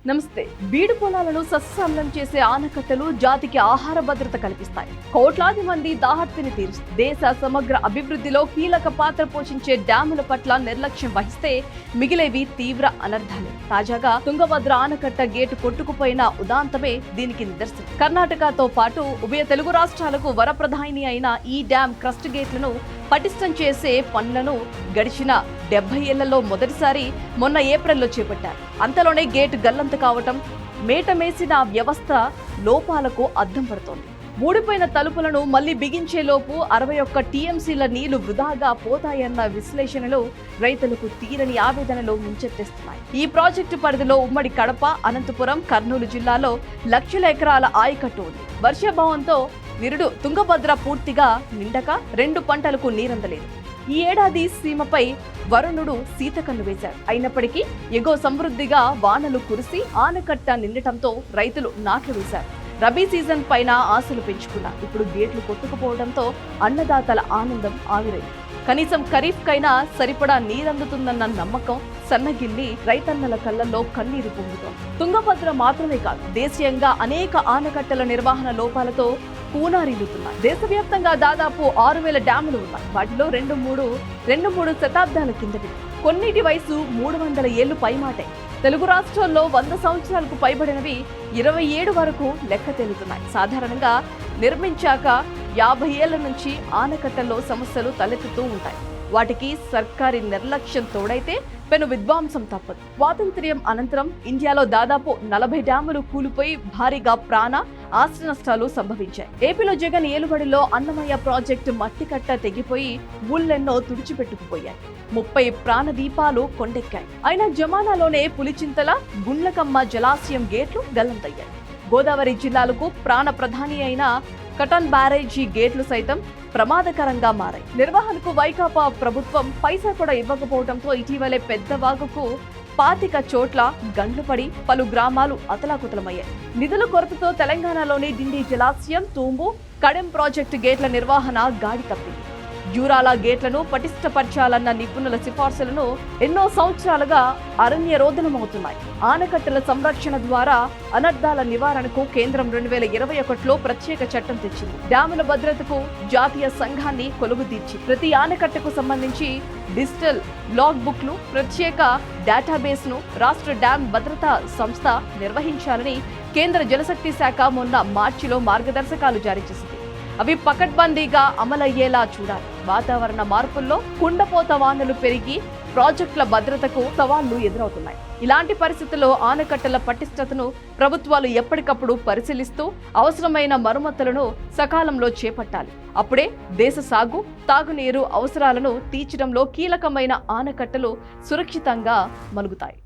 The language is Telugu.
నమస్తే. బీడు పొలాలను సస్యశ్యామలం చేసే ఆనకట్టలు జాతికి ఆహార భద్రత కల్పిస్తాయి. కోట్లాది మంది దాహర్తిని తీరుస్తాయి. దేశ సమగ్ర అభివృద్ధిలో కీలక పాత్ర పోషించే డ్యాముల పట్ల నిర్లక్ష్యం వహిస్తే మిగిలేవి తీవ్ర అనర్థాలే. తాజాగా తుంగభద్ర ఆనకట్ట గేటు కొట్టుకుపోయిన ఉదాంతమే దీనికి నిదర్శనం. కర్ణాటకతో పాటు ఉభయ తెలుగు రాష్ట్రాలకు వరప్రధాని అయిన ఈ డ్యాం క్రస్ట్ గేట్లను పటిష్టం చేసే పనులను గడిచిన 70 ఏళ్లలో మొదటిసారి మొన్న ఏప్రిల్లో చేపట్టారు. అంతలోనే గేటు గల్లంత కావటం మేటమేసిన వ్యవస్థ లోపాలకు అద్దం పడుతోంది. ఊడిపోయిన తలుపులను మళ్లీ బిగించేలోపు 61 టీఎంసీల నీళ్లు వృధాగా పోతాయన్న విశ్లేషణలు రైతులకు తీరని ఆవేదనలో ముంచెత్తేస్తున్నాయి. ఈ ప్రాజెక్టు పరిధిలో ఉమ్మడి కడప, అనంతపురం, కర్నూలు జిల్లాలో లక్షల ఎకరాల ఆయకట్టు ఉంది. వర్షాభావంతో నిరుడు తుంగభద్ర పూర్తిగా నిండక 2 పంటలకు నీరందలేదు. ఈ ఏడాది సీమపై వరుణుడు సీతకన్ను వేశాడు. అయినప్పటికీ ఎగో సమృద్ధిగా వానలు కురిసి ఆనకట్ట నిండటంతో రైతులు నాట్లు వేశారు. రబీ సీజన్ పైన ఆశలు పెంచుకున్నారు. ఇప్పుడు గేట్లు కొట్టుకుపోవడంతో అన్నదాతల ఆనందం ఆవిరైంది. కనీసం ఖరీఫ్ కైనా సరిపడా నీరందుతుందన్న నమ్మకం సన్నగిల్లి రైతన్నల కళ్ళల్లో కన్నీరు పొంగుతోంది. తుంగభద్ర మాత్రమే కాదు, దేశీయంగా అనేక ఆనకట్టల నిర్వహణ లోపాలతో కూనారిల్లుతున్నాయి. దేశవ్యాప్తంగా దాదాపు 6000 డ్యాములు ఉన్నాయి. వాటిలో రెండు మూడు శతాబ్దాల కిందటి, కొన్నిటి వయసు 300 ఏళ్లు పైమాటే. తెలుగు రాష్ట్రాల్లో 100 సంవత్సరాలకు పైబడినవి 27 వరకు లెక్క తేలుతున్నాయి. సాధారణంగా నిర్మించాక 50 ఏళ్ల నుంచి ఆనకట్టల్లో సమస్యలు తలెత్తుతూ ఉంటాయి. వాటికి సర్కారీ నిర్లక్ష్యం తోడైతే పెను విధ్వంసం తప్పదు. స్వాతంత్ర్యం అనంతరం ఇండియాలో దాదాపు 40 డ్యాములు కూలిపోయి భారీగా ప్రాణ ఆస్తి నష్టాలు సంభవించాయి. ఏపీలో జగన్ ఏలుబడిలో అన్నమయ్య ప్రాజెక్టు మట్టికట్ట తెగిపోయి ఊళ్ళెన్నో తుడిచిపెట్టుకుపోయాయి. 30 ప్రాణదీపాలు కొండెక్కాయి. అయినా జమానాలోనే పులిచింతల, గుండ్లకమ్మ జలాశయం గేట్లు గల్లంతయ్యాయి. గోదావరి జిల్లాలకు ప్రాణ ప్రధాని అయిన కటన్ బ్యారేజీ గేట్లు సైతం ప్రమాదకరంగా మారాయి. నిర్వహణకు వైకాపా ప్రభుత్వం పైసా కూడా ఇవ్వకపోవడంతో ఇటీవలే పెద్దవాగుకు 25 చోట్ల గండ్లు పడి పలు గ్రామాలు అతలాకుతలమయ్యాయి. నిధుల కొరతతో తెలంగాణలోని డిండి జలాశయం, తూంబు, కడెం ప్రాజెక్టు గేట్ల నిర్వహణ గాడి తప్పింది. జూరాల గేట్లను పటిష్టపరచాలన్న నిపుణుల సిఫార్సులను ఎన్నో సంవత్సరాలుగా అరణ్య రోదనమవుతున్నాయి. ఆనకట్టల సంరక్షణ ద్వారా అనర్థాల నివారణకు కేంద్రం 2021లో ప్రత్యేక చట్టం తెచ్చింది. డ్యాముల భద్రతకు జాతీయ సంఘాన్ని కొలువుదీర్చి ప్రతి ఆనకట్టకు సంబంధించి డిజిటల్ లాగ్ బుక్లు, ప్రత్యేక డేటాబేస్ను రాష్ట్ర డ్యాం భద్రతా సంస్థ నిర్వహించాలని కేంద్ర జలశక్తి శాఖ మొన్న మార్చిలో మార్గదర్శకాలు జారీ చేసింది. అవి పకడ్బందీగా అమలయ్యేలా చూడాలి. వాతావరణ మార్పుల్లో కుండపోత వానలు పెరిగి ప్రాజెక్టుల భద్రతకు సవాళ్లు ఎదురవుతున్నాయి. ఇలాంటి పరిస్థితుల్లో ఆనకట్టల పటిష్టతను ప్రభుత్వాలు ఎప్పటికప్పుడు పరిశీలిస్తూ అవసరమైన మరమ్మతులను సకాలంలో చేపట్టాలి. అప్పుడే దేశ సాగు, తాగునీరు అవసరాలను తీర్చడంలో కీలకమైన ఆనకట్టలు సురక్షితంగా మలుగుతాయి.